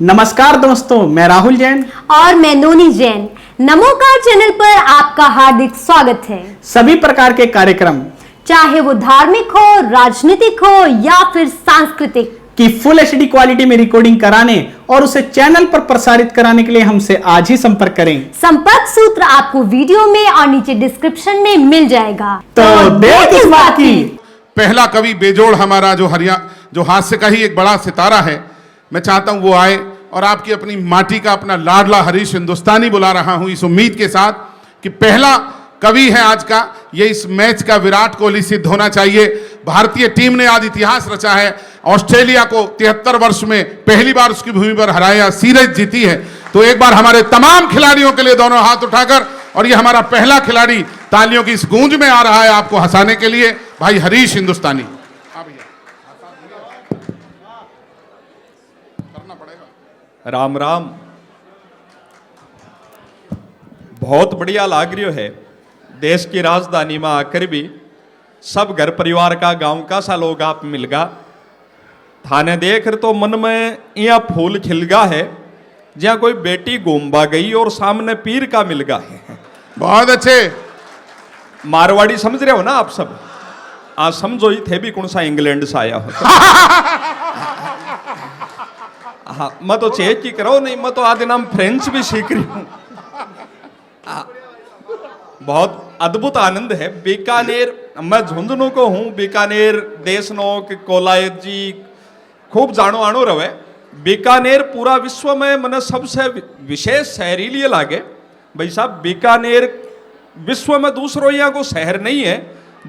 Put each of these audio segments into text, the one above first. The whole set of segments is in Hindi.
नमस्कार दोस्तों, मैं राहुल जैन और मैं नोनी जैन। नमोकार चैनल पर आपका हार्दिक स्वागत है। सभी प्रकार के कार्यक्रम, चाहे वो धार्मिक हो, राजनीतिक हो या फिर सांस्कृतिक, की फुल एचडी क्वालिटी में रिकॉर्डिंग कराने और उसे चैनल पर प्रसारित कराने के लिए हमसे आज ही संपर्क करें। संपर्क सूत्र आपको वीडियो में और नीचे डिस्क्रिप्शन में मिल जाएगा। तो देर किस बात की। पहला कवि बेजोड़ हमारा जो हास्य का ही एक बड़ा सितारा है, मैं चाहता हूं वो आए और आपकी अपनी माटी का अपना लाडला हरीश हिंदुस्तानी बुला रहा हूं इस उम्मीद के साथ कि पहला कवि है आज का, ये इस मैच का विराट कोहली सिद्ध होना चाहिए। भारतीय टीम ने आज इतिहास रचा है, ऑस्ट्रेलिया को 73 वर्ष में पहली बार उसकी भूमि पर हराया, सीरीज जीती है। तो एक बार हमारे तमाम खिलाड़ियों के लिए दोनों हाथ उठाकर, और ये हमारा पहला खिलाड़ी तालियों की इस गूंज में आ रहा है आपको हंसाने के लिए, भाई हरीश हिंदुस्तानी। राम राम। बहुत बढ़िया लाग रही है। देश की राजधानी में आकर भी सब घर परिवार का, गांव का सा लोग आप मिलगा। थाने देख तो मन में यहाँ फूल खिलगा है, जहाँ कोई बेटी घूमबा गई और सामने पीर का मिलगा है। बहुत अच्छे मारवाड़ी समझ रहे हो ना आप सब? आज समझो ही थे भी कौन सा इंग्लैंड से आया हो। हाँ, मैं तो चेक की करो नहीं, मैं तो आधे नाम फ्रेंच भी सीख रही हूँ। बहुत अद्भुत आनंद है। बीकानेर, मैं झुंझुनू को हूँ, बीकानेर देशनोक कोलायत जी खूब जानो आनो रहे। बीकानेर पूरा विश्व में मैंने सबसे विशेष शहर लिए लागे। भाई साहब, बीकानेर विश्व में दूसरों यहाँ को शहर नहीं है।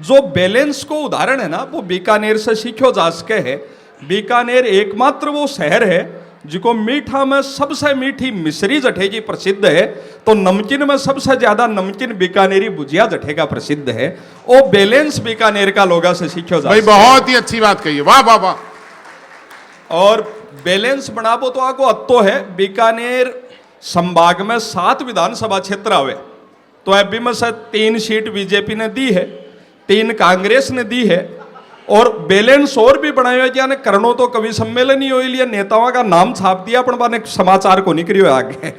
जो बैलेंस को उदाहरण है ना, वो बीकानेर से सीखो जा सके है। बीकानेर एकमात्र वो शहर है जिको मीठा में सबसे मीठी मिश्री जठेगी प्रसिद्ध है, तो नमकीन में सबसे ज्यादा नमकीन बीकानेरी भुजिया जठेगा प्रसिद्ध है। वो बैलेंस बीकानेर का लोगा से सीखो जा। भाई बहुत ही अच्छी बात कही है, वाह वाह वाह। और बैलेंस बनाबो तो आगो अत्तो है। बीकानेर संभाग में 7 विधानसभा क्षेत्र आवे, तो अभी में से 3 सीट बीजेपी ने दी है, 3 कांग्रेस ने दी है, और बैलेंस और भी बनाया गया ने। करनो तो कवि सम्मेलन ही हो लिया, नेताओं का नाम छाप दिया, अपन बाने समाचार को निकलियो आगे।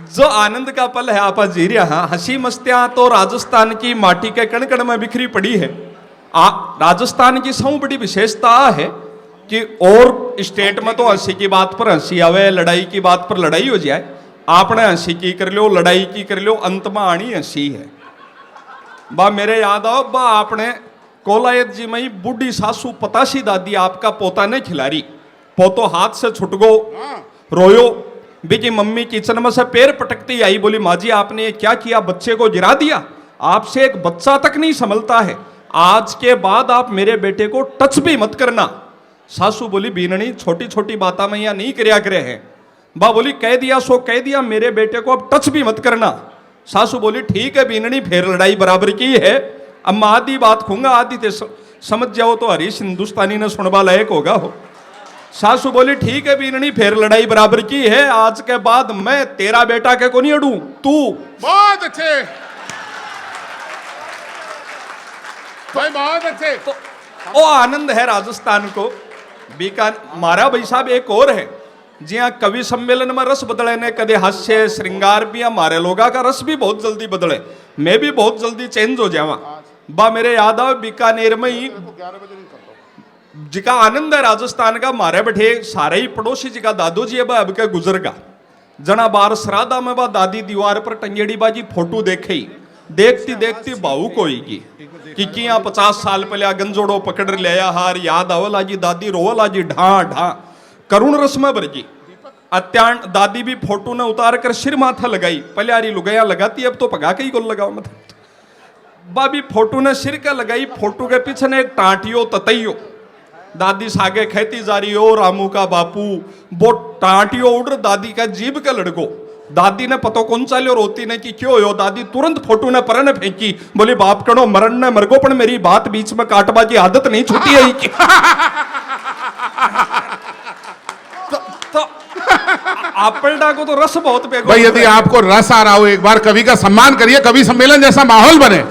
जो आनंद का पल है आप जी रहा, हंसी मस्तियां तो राजस्थान की माटी के कण कण में बिखरी पड़ी है। राजस्थान की सबसे बड़ी विशेषता है कि और स्टेट में तो हंसी की बात पर हंसी आवे, लड़ाई की बात पर लड़ाई हो जाए। आपने हंसी की कर लो, लड़ाई की कर लो, अंत में आनी हंसी है। बा मेरे याद आओ, बा आपने कोलायत जी में ही बूढ़ी सासू पतासी दादी आपका पोता ने खिलारी, पोतो हाथ से छुट गो, रोयो। बिकी मम्मी किचन में से पैर पटकती आई, बोली माँ जी आपने ये क्या किया, बच्चे को गिरा दिया, आपसे एक बच्चा तक नहीं संभलता है, आज के बाद आप मेरे बेटे को टच भी मत करना। सासू बोली बीननी छोटी छोटी बातें में यहाँ नहीं करया करे हैं। बा बोली कह दिया सो कह दिया, मेरे बेटे को अब टच भी मत करना। सासू बोली ठीक है बीननी, फिर लड़ाई बराबर की है। अब मैं आधी बात खूंगा, आधी ते समझ जाओ तो हरीश हिंदुस्तानी ने सुनवा लायक होगा हो। सासू बोली ठीक है बीननी, फिर लड़ाई बराबर की है, आज के बाद मैं तेरा बेटा के को नहीं अड़ू, तू। बहुत अच्छे भाई, बहुत अच्छे। तो ओ आनंद है राजस्थान को। बीकान मारा भाई साहब एक और है, जिया कवि सम्मेलन में रस बदले ने, कदे हास्य श्रृंगार भी हमारे लोगा का रस भी बहुत जल्दी बदले, मैं भी बहुत जल्दी चेंज हो जावा। बा मेरे याद आओ बीकानेर में ही जिका आनंद है राजस्थान का, मारे बैठे सारे ही पड़ोसी जिका दादू जी अब के गुजर का जना बार श्राद्धा में बा दादी दीवार पर टंगेड़ी बाजी फोटो देखे ही देखती देखती भावुक होगी कि किया 50 साल पहले गंजोड़ो पकड़ लिया हार, याद आवला जी दादी रोवला जी ढा ढा करुण रस में भरगी। अत्यान दादी भी फोटो ने उतार कर सिर माथा लगाई, पलियारी लुगाया लगाती, अब तो पगा के ही गोल लगाओ मत। बाबी फोटो ने सिर का लगाई, फोटो के पीछे ने एक टांटियो ततैयो, दादी सागे खेती जा रही हो, रामू का बापू वो टांटियो उड़ दादी का जीभ का लड़को। दादी ने पतो कौन सा लियो, रोती ने कि क्यों हो, दादी तुरंत फोटो ने पर ने फेंकी, बोली बाप कणो मरण ने मरगो, पण मेरी बात बीच में काटबा की आदत नहीं छूटी है। तो आपलडा को तो रस बहुत पे भाई यदि आपको रस आ रहा हो, एक बार कवि का सम्मान करिए, कवि सम्मेलन जैसा माहौल बने,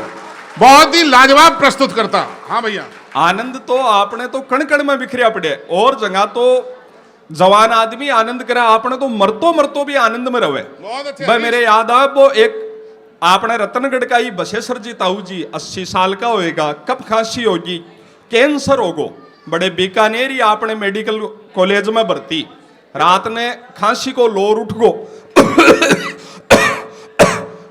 बहुत ही लाजवाब प्रस्तुत करता। हाँ भैया, आनंद तो आपने तो कण कण में बिखरिया पड़े। और जगह तो जवान आदमी आनंद करे, आपने तो मरतो मरतो भी आनंद में रहे। बहुत अच्छे भाई हरीश। मेरे याद आ वो एक आपने रतनगढ़ का ही बशेसर जी ताऊ जी 80 साल का होएगा, कब खांसी होगी, कैंसर होगो, बड़े बीकानेर ही आपने मेडिकल कॉलेज में भर्ती, रात ने खांसी को लोर उठ गो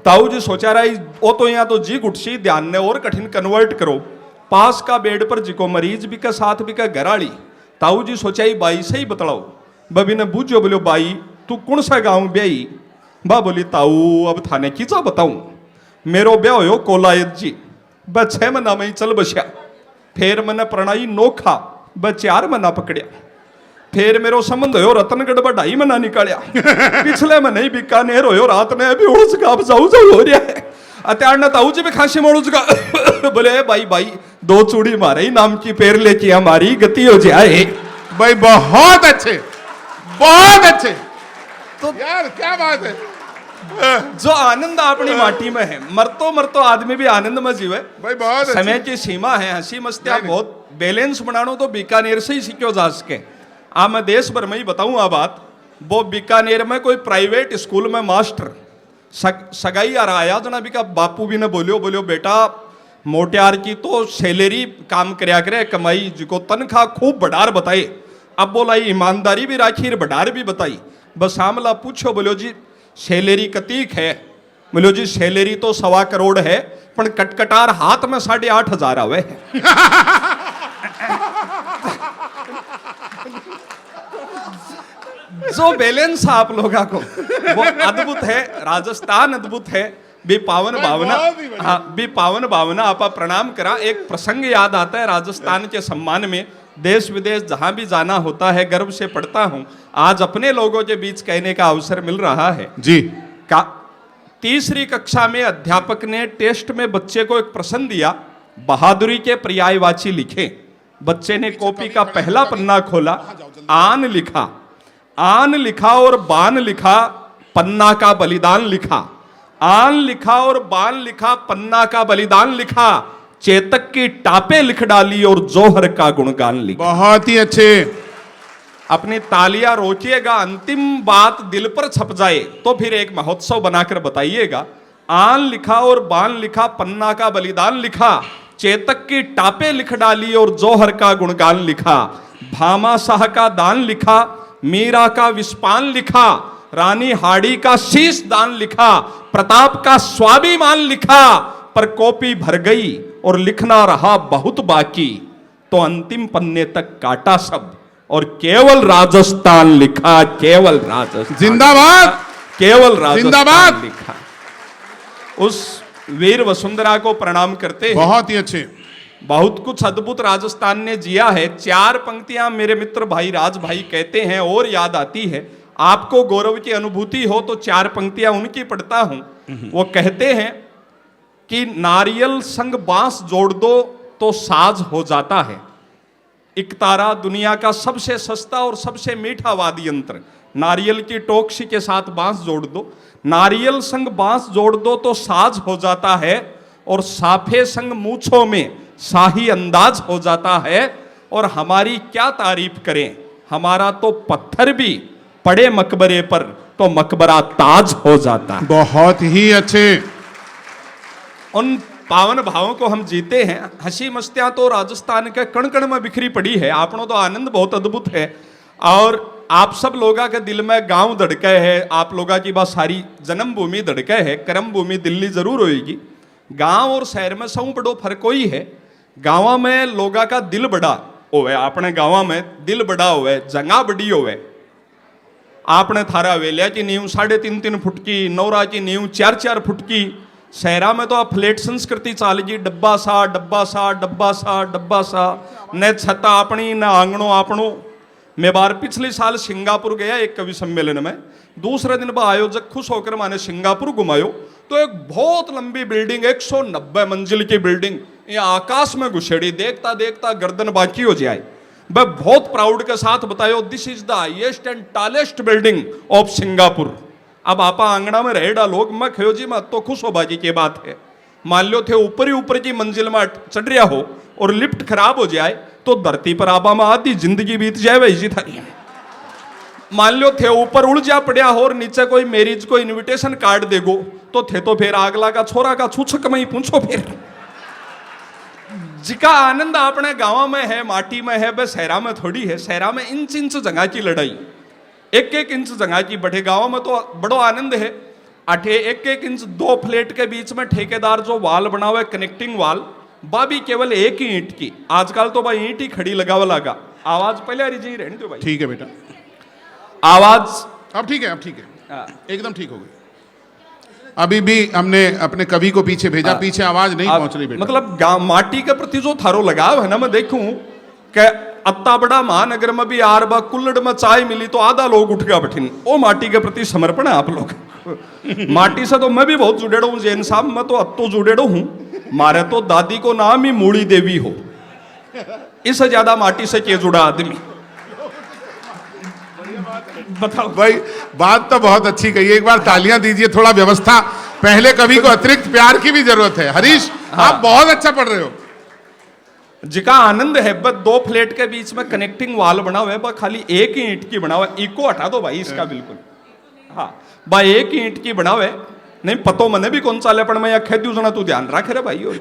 ताऊ जी सोचा रहा वो तो यहाँ तो जी गुटसी ध्यान ने और कठिन कन्वर्ट करो, पास का बेड पर जिको मरीज भी का साथ भी का घराड़ी, ताऊ जी सोचा ही बाई से ही बतलाओ। बबी ने बूझो, बोलो बाई तू कौन सा गाँव ब्याई? बा बोली ताऊ अब थाने किचा बताऊं, मेरो ब्याह हो कोलायत जी, ब 6 महीना में ही चल बस्या, फिर मैंने प्रणाई नोखा, ब 4 महीना पकड़िया, फिर मेरो संबंध हो रतनगढ़ ब 2.5 महीना निकालिया, पिछले महीने ही बीकानेर हो रात ने अभी उड़स का जाऊ जाऊ हो रहा है, अत्यार ने ताऊ जी भी खांसी मोड़ूस का बोले भाई भाई 2 चूड़ी मारे नाम की पैर लेके हमारी गति हो जाए। भाई बहुत अच्छे, बहुत अच्छे। तो यार क्या बात है। जो आनंद अपनी माटी में है, मरतो मरतो आदमी भी आनंद में जीवे। भाई बहुत अच्छे। समय की सीमा है, हंसी मस्तियां नहीं, बहुत बैलेंस बनानो तो बीकानेर से ही सीखो जा सके। आ मैं देश भर में ही बताऊं आ बात, वो बीकानेर में कोई प्राइवेट स्कूल में मास्टर सगाई आ रहा जना भी का बापू भी ने बोलियो बेटा मोटियार की तो सैलरी काम करया करे, कमाई जिको तनख्वाह खूब बढ़ार बताए, अब बोला ईमानदारी भी राखी बढ़ार भी बताई, बस आमला पूछो, बोलो जी सैलरी कतीक है? बोलो जी सैलरी तो 1.25 करोड़ है, पर कटकटार हाथ में 8,500 आवे जो बैलेंस आप लोगों को वो अद्भुत है। राजस्थान अद्भुत है, भी पावन भावना, हाँ भी पावन भावना आपा प्रणाम करा। एक प्रसंग याद आता है राजस्थान के सम्मान में, देश विदेश जहां भी जाना होता है गर्व से पढ़ता हूं, आज अपने लोगों के बीच कहने का अवसर मिल रहा है जी। का 3री कक्षा में अध्यापक ने टेस्ट में बच्चे को एक प्रश्न दिया, बहादुरी के पर्यायवाची लिखे। बच्चे ने कॉपी का पहला पन्ना खोला, आन लिखा, आन लिखा और बान लिखा, पन्ना का बलिदान लिखा, आन लिखा और बान लिखा, पन्ना का बलिदान लिखा, चेतक की टापे लिख डाली और जौहर का गुणगान लिखा। बहुत ही अच्छे। अपनी तालियां रोकिएगा, अंतिम बात दिल पर छप जाए तो फिर एक महोत्सव बनाकर बताइएगा। आन लिखा और बान लिखा, पन्ना का बलिदान लिखा, चेतक की टापे लिख डाली और जौहर का गुणगान लिखा, भामा शाह का दान लिखा, मीरा का विस्पान लिखा, रानी हाड़ी का शीश दान लिखा, प्रताप का स्वाभिमान लिखा, पर कॉपी भर गई और लिखना रहा बहुत बाकी, तो अंतिम पन्ने तक काटा सब और केवल राजस्थान लिखा, केवल राजस्थान जिंदाबाद, केवल राजस्थान जिंदाबाद लिखा। उस वीर वसुंधरा को प्रणाम करते हैं। बहुत ही अच्छे। बहुत कुछ अद्भुत राजस्थान ने जिया है। 4 पंक्तियां मेरे मित्र भाई राज भाई कहते हैं और याद आती है, आपको गौरव की अनुभूति हो तो 4 पंक्तियां उनकी पढ़ता हूं। वो कहते हैं कि नारियल संग बांस जोड़ दो तो साज हो जाता है, इकतारा दुनिया का सबसे सस्ता और सबसे मीठा वाद्य यंत्र, नारियल की टोकसी के साथ बांस जोड़ दो, नारियल संग बांस जोड़ दो तो साज हो जाता है, और साफे संग मूछों में शाही अंदाज हो जाता है, और हमारी क्या तारीफ करें, हमारा तो पत्थर भी पड़े मकबरे पर तो मकबरा ताज हो जाता है। बहुत ही अच्छे। उन पावन भावों को हम जीते हैं। हंसी मस्तियां तो राजस्थान के कण कण में बिखरी पड़ी है, आपनों तो आनंद बहुत अद्भुत है, और आप सब लोगों के दिल में गांव धड़के है, आप लोगों की बात सारी जन्मभूमि धड़के है, कर्म भूमि दिल्ली जरूर होएगी। गांव और शहर में सब बड़ो फर्क ही है। गांव में लोगों का दिल बड़ा होवे, अपने गांव में दिल बड़ा होवे, जगह बड़ी होवे। आपने थारा वेलिया की नींव 3.5 फुट की, नौरा की नींव 4-4 फुट की, शहरा में तो आप फ्लैट संस्कृति चालेगी, डब्बा सा डब्बा सा डब्बा सा डब्बा सा, न छता अपनी न आंगणो आपणो। मैं बार पिछले साल सिंगापुर गया एक कवि सम्मेलन में, दूसरे दिन बा आयोजक खुश होकर मैंने सिंगापुर घुमायो, तो एक बहुत लंबी बिल्डिंग 190 मंजिल की बिल्डिंग ये आकाश में घुसेड़ी, देखता देखता गर्दन बाकी हो जाए। मैं बहुत प्राउड के साथ बतायो, this is the highest and tallest building of Singapore. अब आपा आंगना में रह डालो, मैं खयो जी मैं तो खुश हो बाजी की बात है। मान लो थे ऊपर ही ऊपर की मंजिल में चढ़ रहा हो और लिफ्ट खराब हो जाए तो धरती पर आबा में आधी जिंदगी बीत जाए वैसी थारी। मान लो थे ऊपर उलझा पड़या हो और नीचे कोई मैरिज को इनविटेशन कार्ड देगो तो थे तो फिर आगला का छोरा का छूछक में ही पूछो फिर जिका आनंद अपने गांव में है, माटी में है, बस शहरा में थोड़ी है। शहरा में इंच इंच जगह की लड़ाई, एक एक इंच जगह की। बड़े गांव में तो बड़ो आनंद है। अठे एक एक इंच 2 फ्लैट के बीच में ठेकेदार जो वाल बना हुआ है, कनेक्टिंग वाल, बा भी केवल एक ही ईंट की। आजकल तो भाई ईंट ही खड़ी लगावा लगा। आवाज पहले आ रही रहने दो भाई। ठीक है बेटा, आवाज अब ठीक है, अब ठीक है, एकदम ठीक हो गई। अभी भी हमने अपने कवि को पीछे भेजा, पीछे आवाज नहीं पहुंच रही बेटा। मतलब माटी के प्रति जो थारो लगाव है ना, मैं देखूं कि अत्ता बड़ा महानगर में भी आर बा कुल्लड़ में चाय मिली तो आधा लोग उठ गया बैठिन। वो माटी के प्रति समर्पण है आप लोग। माटी से तो मैं भी बहुत जुड़ेड़ा हूं जैन साहब, मैं तो अत्तो जुड़ेड़ा हूं। मारे तो दादी को नाम ही मूड़ी देवी हो, इससे ज्यादा माटी से क्या जुड़ा आदमी बताओ भाई। बात तो बहुत अच्छी कही, एक बार तालियां दीजिए। थोड़ा व्यवस्था, पहले कवि को अतिरिक्त प्यार की भी जरूरत है। हरीश, आप बहुत अच्छा पढ़ रहे हो। जिका आनंद है बस 2 फ्लैट के बीच में कनेक्टिंग वाल बना हुआ है, बस खाली एक ही ईंट की बना हुआ है। इको हटा दो भाई इसका बिल्कुल। हाँ बा एक ही ईंट की बना हुआ है। नहीं पतो मने भी कौन चाले पर मैं कह दूं जना तू ध्यान रख रे भाई।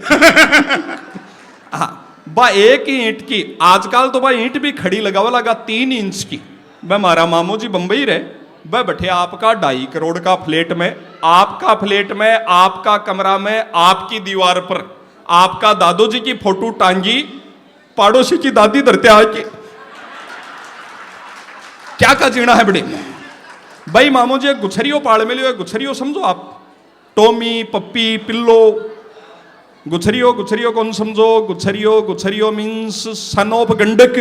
हाँ बा एक ही ईंट की। आजकल तो भाई ईंट भी खड़ी लगावा लगा 3 इंच की। वह हमारा मामू जी बंबई रहे, वह बैठे आपका 2.5 करोड़ का फ्लैट में, आपका फ्लैट में, आपका कमरा में, आपकी दीवार पर आपका दादू जी की फोटो टांगी, पड़ोसी की दादी धरते आके क्या का जीना है बड़े भाई। मामू जी गुछरियो पाड़ में लियो, गुछरियो समझो आप, टोमी पप्पी पिल्लो। गुछरियो गुछरियो कौन समझो? गुछरियो गुछरियो मीन्स सन ऑफ गंडक।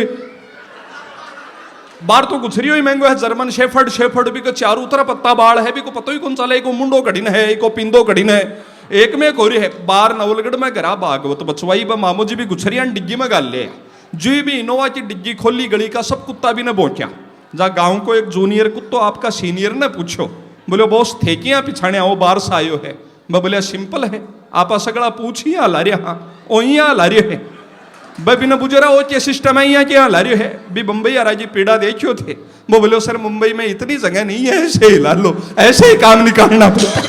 बार तो गुछरियो ही महंगो है। जर्मन शेफर्ड, शेफर्ड भी को चारों तरफ पत्ता बाल है, भी को पतो ही कौन चाले। एक मुंडो कड़िन है, एक पिंदो कड़िन है, एक में कोरी है। बार नवलगढ़ में गरा भागवत बचवाई ब मामू जी भी गुछरिया डिग्गी में गाल ले। जी भी इनोवा की डिग्गी खोली, गली का सब कुत्ता भी ने भौंक्या। जा गांव को एक जूनियर कुत्तो आपका सीनियर ने पूछो, बोले बॉस थे क्या पिछाने आओ बाहर से आयो है? मैं बोले सिंपल है, आप सगड़ा पूछ ही ला रहे। हाँ ओ यहाँ ला रहे है भाई, बिना बुझे रहा वो क्या सिस्टम है यहाँ क्या ला रहे है भी। बंबई आ जी पीड़ा देखियो थे, वो बोले सर मुंबई में इतनी जगह नहीं है, ऐसे ही ला लो, ऐसे ही काम निकालना पड़ता।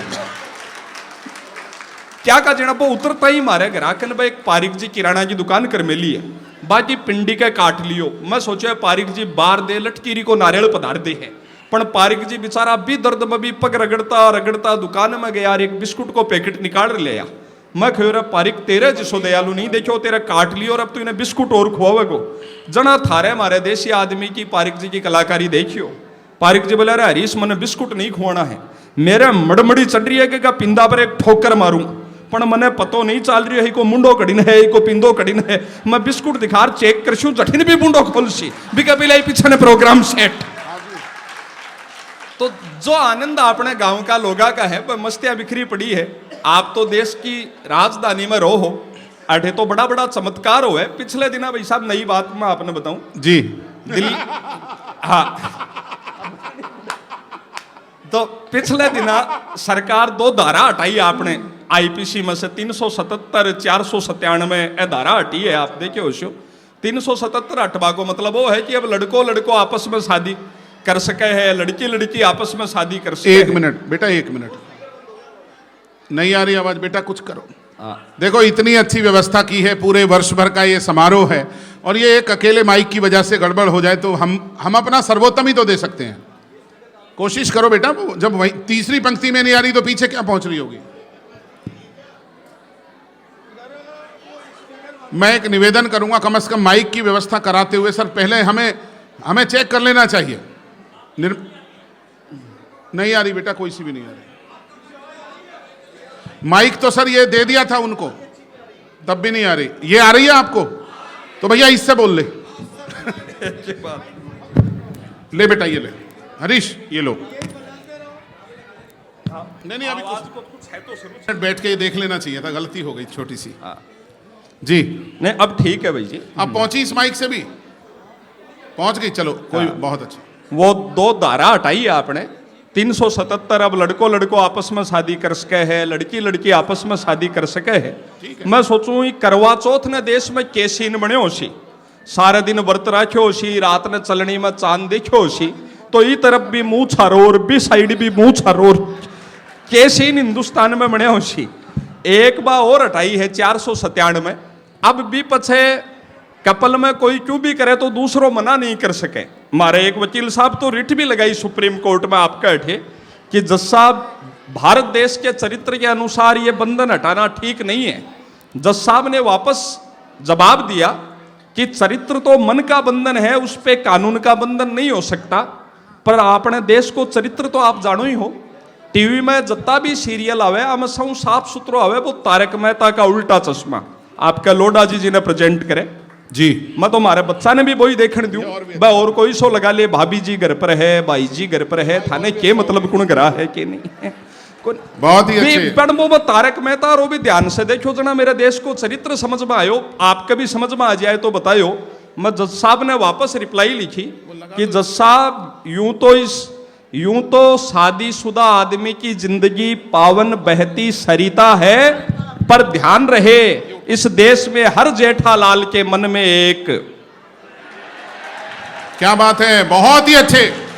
क्या का जना वो उतरता ही मारे ग्राहकन भाई। एक पारिक जी किराना की दुकान कर मेली है, बाजी पिंडी के काट लियो। मैं सोचा पारिक जी बार दे लटकीरी को नारियल पधार दे है, पर पारिक जी बेचारा भी दर्द में भी पग रगड़ता रगड़ता दुकान में गया, एक बिस्कुट को पैकेट निकाल लिया। मैं कहो रे पारिक तेरे जिसो दयालु नहीं देखो, तेरा काट लियो और अब तू इन्हें बिस्कुट और खुआवेगो। जना थारे मारे देसी आदमी की पारिक जी की कलाकारी देखियो। पारिक जी बोले, अरे हरीश मैंने बिस्कुट नहीं खुआना है, मेरे मड़मड़ी चढ़ रही है कि पिंदा पर एक ठोकर मारूं, पर मने पतो नहीं चल रही है को मुंडो कड़िन है, को पिंदो कड़िन है। मैं बिस्कुट दिखार चेक करशू, जठिन भी मुंडो खोलसी भी कभी पीछे ने प्रोग्राम सेट। तो जो आनंद अपने गांव का लोगा का है वह मस्तियां बिखरी पड़ी है। आप तो देश की राजधानी में रहो, अठे तो बड़ा बड़ा चमत्कार हो है। पिछले दिन भाई साहब नई बात मैं आपने बताऊं जी, दिल्ली। हाँ तो पिछले दिन सरकार 2 धारा हटाई आपने आईपीसी में से। 377 497 ए धारा हटी है। आप देखिए होशियो 377 हटवा को मतलब वो है कि अब लड़को लड़को आपस में शादी कर सके है, लड़की लड़की आपस में शादी कर सके। 1 मिनट बेटा, 1 मिनट। नहीं आ रही आवाज बेटा, कुछ करो। देखो इतनी अच्छी व्यवस्था की है, पूरे वर्ष भर का ये समारोह है, और ये एक अकेले माइक की वजह से गड़बड़ हो जाए तो हम अपना सर्वोत्तम ही तो दे सकते हैं। कोशिश करो बेटा, जब वही तीसरी पंक्ति में नहीं आ रही तो पीछे क्या पहुंच रही होगी। मैं एक निवेदन करूंगा, कम से कम माइक की व्यवस्था कराते हुए सर पहले हमें चेक कर लेना चाहिए। नहीं आ रही बेटा, कोई सी भी नहीं आ रही। माइक तो सर ये दे दिया था उनको, तब भी नहीं आ रही। ये आ रही है आपको तो भैया इससे बोल ले। ले बेटा ये ले, हरीश ये लो। नहीं अभी कुछ है तो बैठ के ये देख लेना चाहिए था, गलती हो गई छोटी सी। जी नहीं अब ठीक है भाई जी। अब पहुंची इस माइक से भी पहुंच गई, चलो कोई बहुत अच्छा। वो 2 धारा हटाई है आपने 377। अब लड़को लड़को आपस में शादी कर सके है, लड़की लड़की आपस में शादी कर सके है। मैं सोचूं करवा चौथ ने देश में के सीन बने होशी, सारे दिन व्रत राख्यो होशी, रात ने चलनी में चांद देखो होशी, तो ई तरफ भी मुंह छारो और बी साइड भी मुंह छारो और कैसे इन हिंदुस्तान में बने होशी एक बार और हटाई है 497 अब भी पछे कपल में कोई क्यों भी करे तो दूसरों मना नहीं कर सके। हमारे एक वकील साहब तो रिट भी लगाई सुप्रीम कोर्ट में आपका हटे कि जज साहब भारत देश के चरित्र के अनुसार ये बंधन हटाना ठीक नहीं है। जज साहब ने वापस जवाब दिया कि चरित्र तो मन का बंधन है, उस पे कानून का बंधन नहीं हो सकता। पर अपने देश को चरित्र तो आप जानो ही हो, टीवी में जितना भी सीरियल आवे हम सब साफ सुथरो आवे वो तारक मेहता का उल्टा चश्मा आपका लोडा जी ने प्रेजेंट करे जी। मैं तो हमारे बच्चा ने भी वही देखने दूं भाई और कोई सो लगा ले भाभी जी घर पर है भाई जी घर पर है थाने के मतलब कौन गरा है के नहीं है बहुत ही अच्छे। पण वो तारक मेहता और वो भी ध्यान से देखो जना मेरे देश को चरित्र समझ में आयो आपका भी समझ में आ जाए तो बतायो। मैं जज साहब ने वापस रिप्लाई लिखी कि जज साहब यूं तो शादीशुदा आदमी की जिंदगी पावन बहती सरिता है, पर ध्यान रहे इस देश में हर जेठालाल के मन में एक। क्या बात है, बहुत ही अच्छे।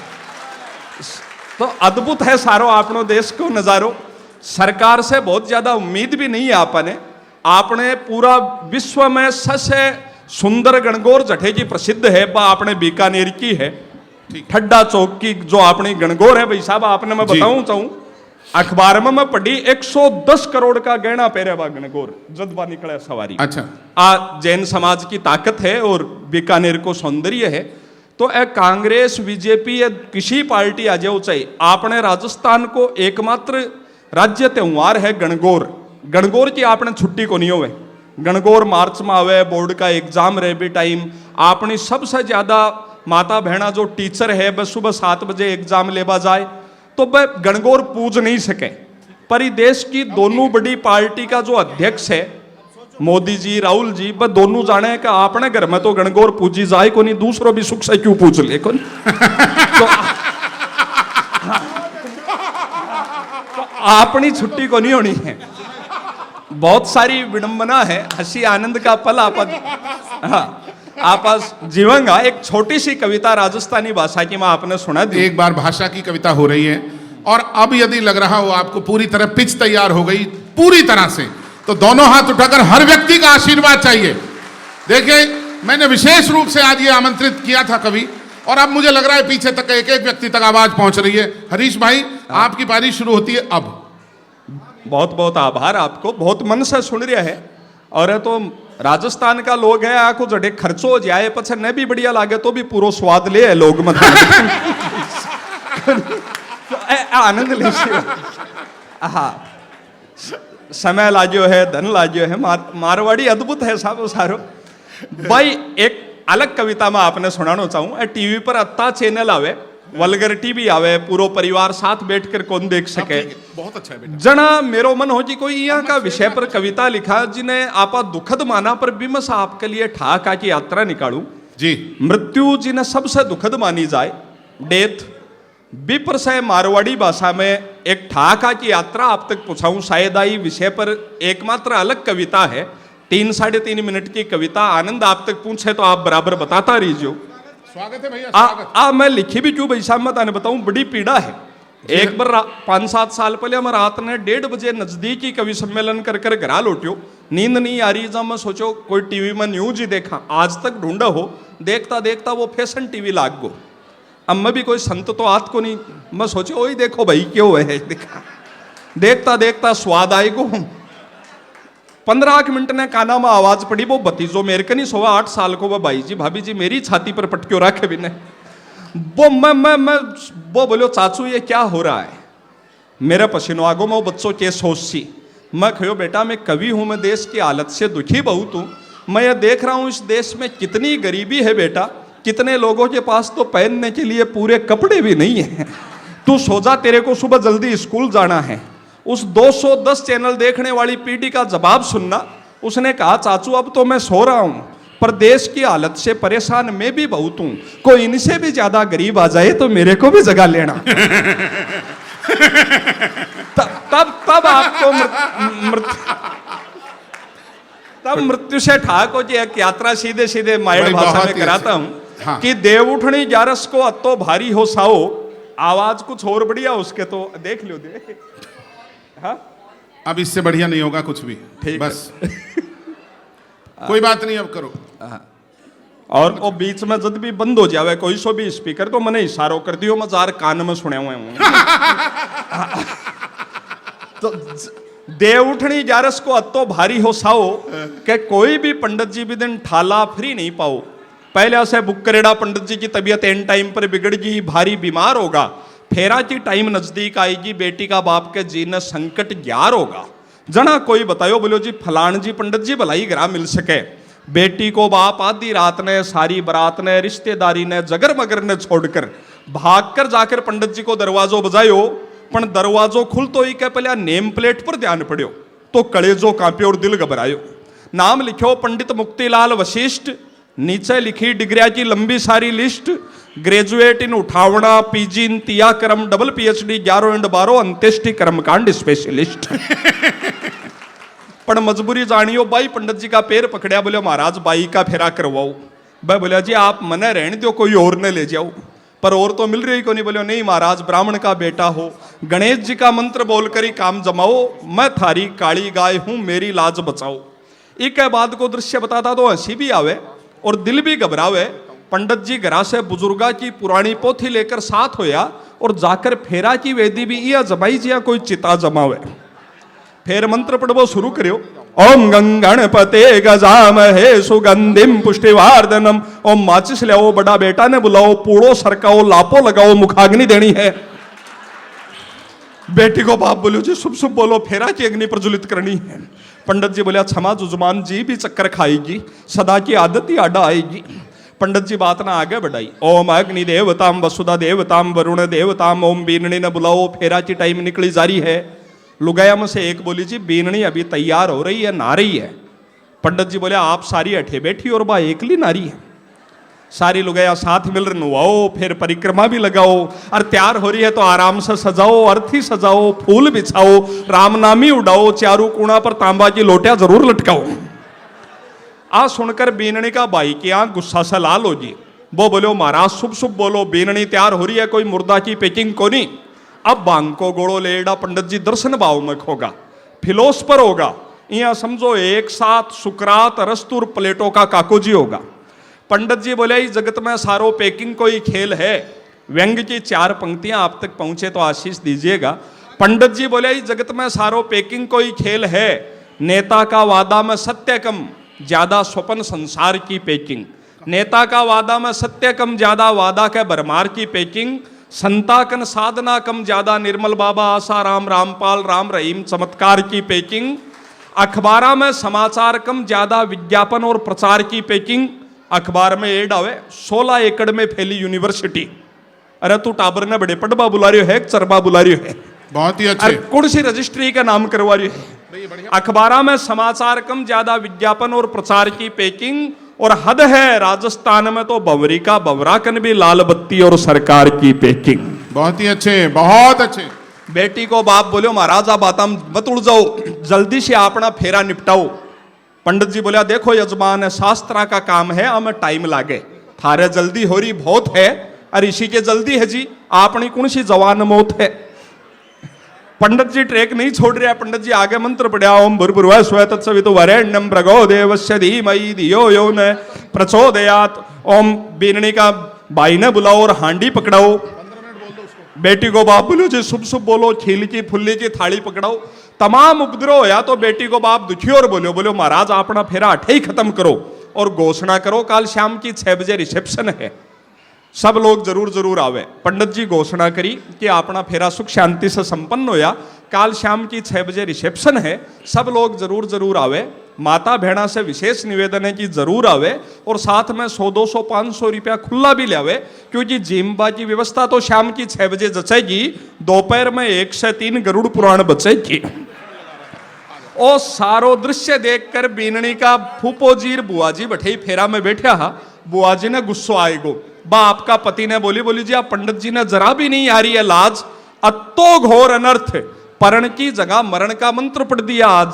तो अद्भुत है सारो अपनो देश को नजारो। सरकार से बहुत ज्यादा उम्मीद भी नहीं है आपने। आपने पूरा विश्व में सबसे सुंदर गणगौर जठे की प्रसिद्ध है बा आपने बीकानेर की है, ठड्डा चौक की जो अपनी गणगौर है भाई साहब आपने मैं बताऊं चाहूं अखबार में मैं पढ़ी 110 करोड़ का गहना पहरे बा गणगौर जदबा निकले सवारी। अच्छा, आ जैन समाज की ताकत है और बीकानेर को सौंदर्य है। तो ए कांग्रेस बीजेपी या किसी पार्टी आ जाओ चाहिए आपने राजस्थान को एकमात्र राज्य त्योहार है गणगौर। गणगौर की आपने छुट्टी को नहीं होवे। गणगौर मार्च में आवे, बोर्ड का एग्जाम रहे भी टाइम आपने सबसे ज्यादा माता बहना जो टीचर है बस सुबह 7 बजे एग्जाम लेवा जाए तो वह गणगौर पूज नहीं सके। पर ये देश की दोनों बड़ी पार्टी का जो अध्यक्ष है मोदी जी राहुल जी वह दोनों जाने कि आपने घर में तो गणगौर पूजी जाए को नहीं, दूसरों भी सुख से क्यों पूछ ले को तो अपनी छुट्टी को नहीं होनी है। बहुत सारी विडंबना है, हंसी आनंद का पल आप जीवंगा। एक छोटी सी कविता राजस्थानी भाषा की मैं आपने सुना दी। एक बार भाषा की कविता हो रही है और अब यदि लग रहा हो आपको पूरी तरह पिच तैयार हो गई पूरी तरह से तो दोनों हाथ उठाकर हर व्यक्ति का आशीर्वाद चाहिए। देखिए मैंने विशेष रूप से आज ये आमंत्रित किया था कवि और अब मुझे लग रहा है पीछे तक एक एक व्यक्ति तक आवाज पहुंच रही है। हरीश भाई आपकी पारी शुरू होती है अब। बहुत बहुत आभार आपको, बहुत मन से सुन रहा है। और तो राजस्थान का लोग है आको जड़े खर्चो हो जाए पछे न भी बढ़िया लागे तो भी पूरा स्वाद ले है लोग मत आनंद ले। हाँ समय लाजो है, धन लाजो है, मारवाड़ी अद्भुत है साहब सारो। भाई एक अलग कविता में आपने सुनाना चाहूं। टीवी पर अत्ता चैनल आवे, वल्गरिटी भी आवे, पूरा परिवार साथ बैठकर कौन देख सके। बहुत अच्छा है बेटा। जना मेरो मन हो जी कोई यहाँ का विषय पर कविता लिखा जिन्हें आपा दुखद माना पर बिमस आपके लिए ठाका की यात्रा निकालूं जी। मृत्यु जिन्हें सबसे दुखद मानी जाए, डेथ विपर से मारवाड़ी भाषा में एक ठाका की यात्रा आप तक पहुंचाऊं। शायद आई विषय पर एकमात्र अलग कविता है, 3-3.5 मिनट की कविता। आनंद आप तक पूछे तो आप बराबर बताता रहिए। स्वागत है भैया, स्वागत। मैं लिखी भी क्यों भाई साहब मैं ताने बताऊं, बड़ी पीड़ा है। एक बार 5-7 साल पहले मैं रात ने 1:30 बजे नजदीकी कवि सम्मेलन कर कर घरा लौटियो, नींद नहीं आ रही। जब मैं सोचो कोई टीवी में न्यूज ही देखा, आज तक ढूंढा हो, देखता देखता वो फैशन टीवी लाग गो। अब मैं भी कोई संत तो आत को नहीं, मैं सोचो वही देखो भाई क्यों है देखा, देखता देखता स्वाद आएगो। 15 मिनट ने काना में आवाज पड़ी, वो भतीजो मेरे कनी 8 साल को वो भाई जी भाभी जी मेरी छाती पर पटक्यो रखे बिने। वो मैं वो बोलो चाचू ये क्या हो रहा है, मेरा पसीनो आगो में वो बच्चों के सोच सी। मैं कहो बेटा मैं कवि हूं, मैं देश की हालत से दुखी बहुत हूं। मैं ये देख रहा हूं इस देश में कितनी गरीबी है बेटा, कितने लोगों के पास तो पहनने के लिए पूरे कपड़े भी नहीं है। तू सो जा, तेरे को सुबह जल्दी स्कूल जाना है। उस 210 चैनल देखने वाली पीढ़ी का जवाब सुनना। उसने कहा चाचू अब तो मैं सो रहा हूं, पर देश की हालत से परेशान मैं भी बहुत हूं, कोई इनसे भी ज्यादा गरीब आ जाए तो मेरे को भी जगह लेना। तब आपको तब मृत्यु से ठाक हो जी एक यात्रा सीधे सीधे माइंड भाषा में कराता हूं। हाँ। कि देव उठनी ग्यारस को अत्तो भारी हो साओ, आवाज कुछ और बढ़िया उसके, तो देख लो दे। हाँ अब इससे बढ़िया नहीं होगा कुछ भी, ठीक बस कोई बात नहीं, अब करो। और वो बीच में जब भी बंद हो जावे कोई सो भी स्पीकर, तो मैंने इशारो कर दियो, मैं जार कान में सुने हुए हूं। तो देव उठनी ग्यारस को अत्तो भारी हो साओ, के कोई भी पंडित जी भी दिन ठाला फ्री नहीं पाओ। पहले से बुक करेड़ा पंडित जी की तबीयत एन टाइम पर बिगड़गी, भारी बीमार होगा, फेरा की टाइम नजदीक आएगी, बेटी का बाप के जीने संकट ग्यार होगा। जना कोई बतायो, बोलो जी फलान जी पंडित जी भलाई ग्राह मिल सके। बेटी को बाप आधी रात ने, सारी बारात ने, रिश्तेदारी ने, जगर मगर ने छोड़कर भागकर जाकर पंडित जी को दरवाजो बजायो, पण दरवाजो खुलतो ही के पहले नेम प्लेट पर ध्यान पड़ियो, तो कलेजो कांप्यो और दिल घबरायो। नाम लिखो पंडित मुक्तिलाल वशिष्ठ, नीचे लिखी डिग्रिया की लंबी सारी लिस्ट, ग्रेजुएट इन उठावना, पीजी इन तिया क्रम, डबल पीएचडी 11 एंड 12, अंत्येष्टि कर्मकांड स्पेशलिस्ट। पर मजबूरी जानियो, बाई पंडित जी का पैर पकड़िया, बोले महाराज बाई का फेरा करवाओ। भाई बोला जी आप मने रहने दो, कोई और ने ले जाओ। पर और तो मिल रही को नहीं। बोले नहीं महाराज, ब्राह्मण का बेटा हो, गणेश जी का मंत्र बोलकर ही काम जमाओ, मैं थारी काली गाय हूं, मेरी लाज बचाओ। एक बाद को दृश्य बताता तो हंसी भी आवे और दिल भी घबरावे। पंडित जी घरा से बुजुर्गा की पुरानी पोथी लेकर साथ होया और जाकर फेरा की वेदी भी या जमाई जिया कोई चिता जमावे। फिर मंत्र पढ़वो शुरू करियो, ओम गंगणपते गजामहे सुगंधिम पुष्टिवर्धनम। ओम माचिस ले आओ, बड़ा बेटा ने बुलाओ, पूड़ो सरकाओ, लापो लगाओ, मुखाग्नि देनी है। बेटी को बाप बोलो जी शुभ शुभ बोलो, फेरा की अग्नि प्रज्वलित करनी है। पंडित जी बोले क्षमा जुजमान जी भी चक्कर खाएगी, सदा की आदत ही आडा आएगी। पंडित जी बात ना आगे बढ़ाई, ओम अग्नि देवताम वसुधा देवताम वरुण देवताम, ओम बीननी ने बुलाओ। फेरा की टाइम निकली जा रही है। लुगाया में से एक बोली जी बीननी अभी तैयार हो रही है, ना रही है। पंडित जी बोले आप सारी अठे बैठी और बा एकली नारी है। सारी लुगाया साथ मिल रहे नुआओ, फिर परिक्रमा भी लगाओ, और तैयार हो रही है तो आराम से सजाओ, अर्थी सजाओ, फूल बिछाओ, रामनामी उड़ाओ, चारू कोना पर तांबा की लोटिया जरूर लटकाओ। आ सुनकर बीननी का भाई की आंख गुस्सा से लाल होगी। वो बोलो महाराज शुभ शुभ बोलो, बीननी तैयार हो रही है, कोई मुर्दा की पैकिंग को नहीं। अब बांग को गोड़ो लेड़ा पंडित जी दर्शन भाव में होगा, फिलोस पर होगा। यहाँ समझो एक साथ सुकरात रस्तुर प्लेटों का काको जी होगा। पंडित जी बोले इस जगत में सारो पैकिंग कोई खेल है। व्यंग की 4 पंक्तियां आप तक पहुंचे तो आशीष दीजिएगा। पंडित जी बोले इस जगत में सारो पैकिंग कोई खेल है। नेता का वादा में सत्य कम, ज्यादा स्वप्न संसार की पैकिंग। नेता का वादा में सत्य कम, ज्यादा वादा के भरमार की पैकिंग। संताकन साधना कम, ज्यादा निर्मल बाबा आसाराम रामपाल राम रहीम चमत्कार की पैकिंग। अखबारा में समाचार कम, ज्यादा विज्ञापन और प्रचार की पैकिंग। अखबार में एड आवे 16 एकड़ में फैली यूनिवर्सिटी। अरे तू टाबर ने बड़े पटबा बुला रही है, चरबा बुला रही है, बहुत ही अच्छे। कुर्सी रजिस्ट्री का नाम करवा रही है। अखबारा में समाचार कम, ज्यादा विज्ञापन और प्रचार की पैकिंग। और हद है राजस्थान में तो बवरी का बवराकन भी लाल बत्ती और सरकार की पैकिंग। बहुत ही अच्छे, बहुत अच्छे। बेटी को बाप बोलो महाराजा बाता मत उड़ जाओ, जल्दी से अपना फेरा निपटाओ। पंडित जी बोला देखो यजमान, शास्त्रा का काम है, हमें टाइम लागे, थारे जल्दी हो रही बहुत है, और इसी के जल्दी है जी, आपनी कौन सी जवान मौत है। पंडित जी ट्रैक नहीं छोड़ रहे। पंडित जी आगे मंत्र पढ़ा, ओम भूर्भुवः स्वः तत्सवितुर्वरेण्यं भर्गो देवस्य धीमहि धियो यो न प्रचोदयात्। ओम बीननी का भाई ने बुलाओ और हांडी पकड़ाओ। बेटी को बाप बोलो जी शुभ शुभ बोलो, खील की फुल्ली की थाली पकड़ाओ। तमाम उपद्रव होया तो बेटी को बाप दुखी और बोलो महाराज अपना फेरा अठे ही खत्म करो और घोषणा करो काल शाम की 6 बजे रिसेप्शन है, सब लोग जरूर जरूर आवे। पंडित जी घोषणा करी कि अपना फेरा सुख शांति से संपन्न होया, काल शाम की 6 बजे रिसेप्शन है, सब लोग जरूर जरूर आवे। माता भेड़ा से विशेष निवेदन है कि जरूर आवे और साथ में 100 200 500 रुपया खुला भी लावे, क्योंकि जिम्बा की व्यवस्था तो शाम की 6 बजे जचेगी, दोपहर में 1 से 3 गरुड़ पुराण बचेगी। ओ सारो दृश्य देखकर बीननी का फूफो जी बुआ जी बैठे फेरा में बैठा हा। बुआ जी ने गुस्सो आएगो। बाप का पति ने बोली जी आप पंडित जी ने जरा भी नहीं आ रही है लाज, अत्तो घोर अनर्थ, परण की जगह मरण का मंत्र पढ़ दिया आज।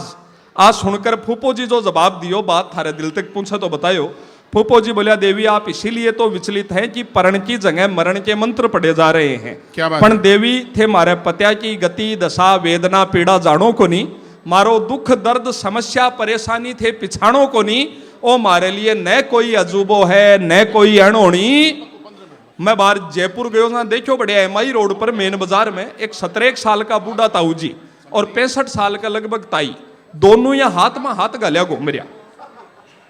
आज सुनकर फूफो जी जो जवाब दियो, बात थारे दिल तक पूछा तो बतायो। फूफो जी बोलिया देवी आप इसीलिए तो विचलित हैं कि परण की जगह मरण के मंत्र पढ़े जा रहे हैं। क्या बात पण है? देवी थे मारे पत्या की गति दशा वेदना पीड़ा जानो को नहीं, मारो दुख दर्द समस्या परेशानी थे पिछाणो को नहीं। ओ मारे लिए न कोई अजूबो है न कोई अणोणी। मैं बाहर जयपुर गयो ना, देखो बढ़िया एमआई रोड पर मेन बाजार में एक 17 साल का बूढ़ा ताऊ जी और 65 साल का लगभग ताई, दोनों या हाथ में हाथ गालिया घूम रहा।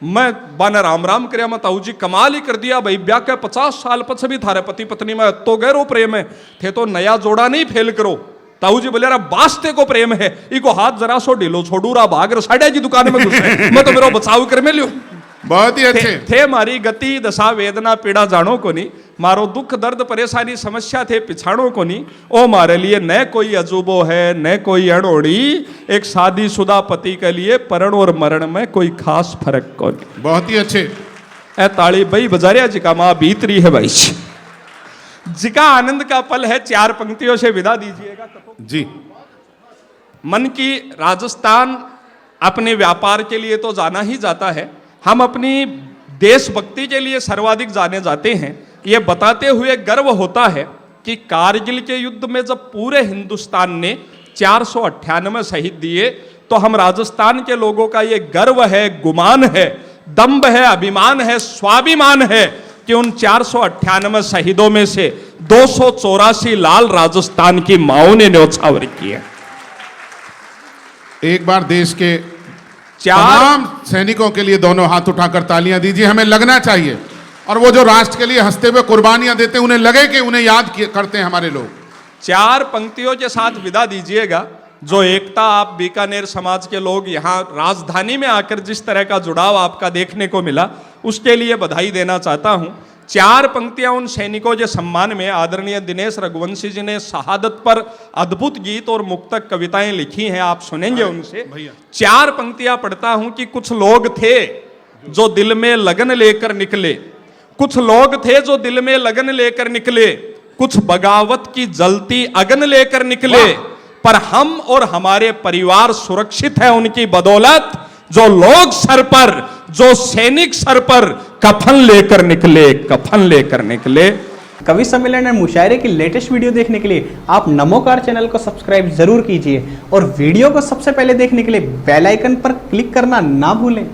मैं बाने राम राम करया, मैं ताऊ जी कमाल ही कर दिया भाई, ब्याह के 50 साल पछ भी थारे पति पत्नी में तो गहरो प्रेम है, थे तो नया जोड़ा नहीं फेल करो। ताऊ जी बोले बास्ते को प्रेम है, इको हाथ जरा सो ढीलो छोड़ू रा भाग साढ़े जी दुकान में घुसे मैं तो मेरा बचाव कर में लियो। बहुत ही अच्छे। थे मारी गति दशा वेदना पीड़ा जानो को नहीं, मारो दुख दर्द परेशानी समस्या थे पिछाणो को नहीं। ओ मारे लिए न कोई अजूबो है न कोई अणोड़ी, एक शादीशुदा पति के लिए परण और मरण में कोई खास फर्क को नहीं। बहुत ही अच्छे। ए ताली भाई बजारिया जी का माँ बीतरी है भाई जी का आनंद का पल है। 4 पंक्तियों से विदा दीजिएगा जी। मन की राजस्थान अपने व्यापार के लिए तो जाना ही जाता है, हम अपनी देशभक्ति के लिए सर्वाधिक जाने जाते हैं। ये बताते हुए गर्व होता है कि कारगिल के युद्ध में जब पूरे हिंदुस्तान ने 498 शहीद दिए तो हम राजस्थान के लोगों का ये गर्व है, गुमान है, दम्भ है, अभिमान है, स्वाभिमान है कि उन 498 शहीदों में से 284 लाल राजस्थान की माओं ने न्योछावर किए। एक बार देश के 4 तमाम सैनिकों के लिए दोनों हाथ उठाकर तालियां दीजिए, हमें लगना चाहिए। और वो जो राष्ट्र के लिए हंसते हुए कुर्बानियां देते हैं, उन्हें लगे कि उन्हें याद करते हैं हमारे लोग। 4 पंक्तियों के साथ विदा दीजिएगा। जो एकता आप बीकानेर समाज के लोग यहाँ राजधानी में आकर जिस तरह का जुड़ाव आपका देखने को मिला, उसके लिए बधाई देना चाहता हूँ। 4 पंक्तियां उन सैनिकों के सम्मान में आदरणीय दिनेश रघुवंशी जी ने शहादत पर अद्भुत गीत और मुक्तक कविताएं लिखी हैं, आप सुनेंगे उनसे। 4 पंक्तियां पढ़ता हूं कि कुछ लोग थे जो दिल में लगन लेकर निकले, कुछ लोग थे जो दिल में लगन लेकर निकले, कुछ बगावत की जलती अगन लेकर निकले, पर हम और हमारे परिवार सुरक्षित है उनकी बदौलत। जो लोग सर पर, जो सैनिक सर पर कफन लेकर निकले, कफन लेकर निकले। कवि सम्मेलन और मुशायरे की लेटेस्ट वीडियो देखने के लिए आप नमोकार चैनल को सब्सक्राइब जरूर कीजिए और वीडियो को सबसे पहले देखने के लिए बेल आइकन पर क्लिक करना ना भूलें।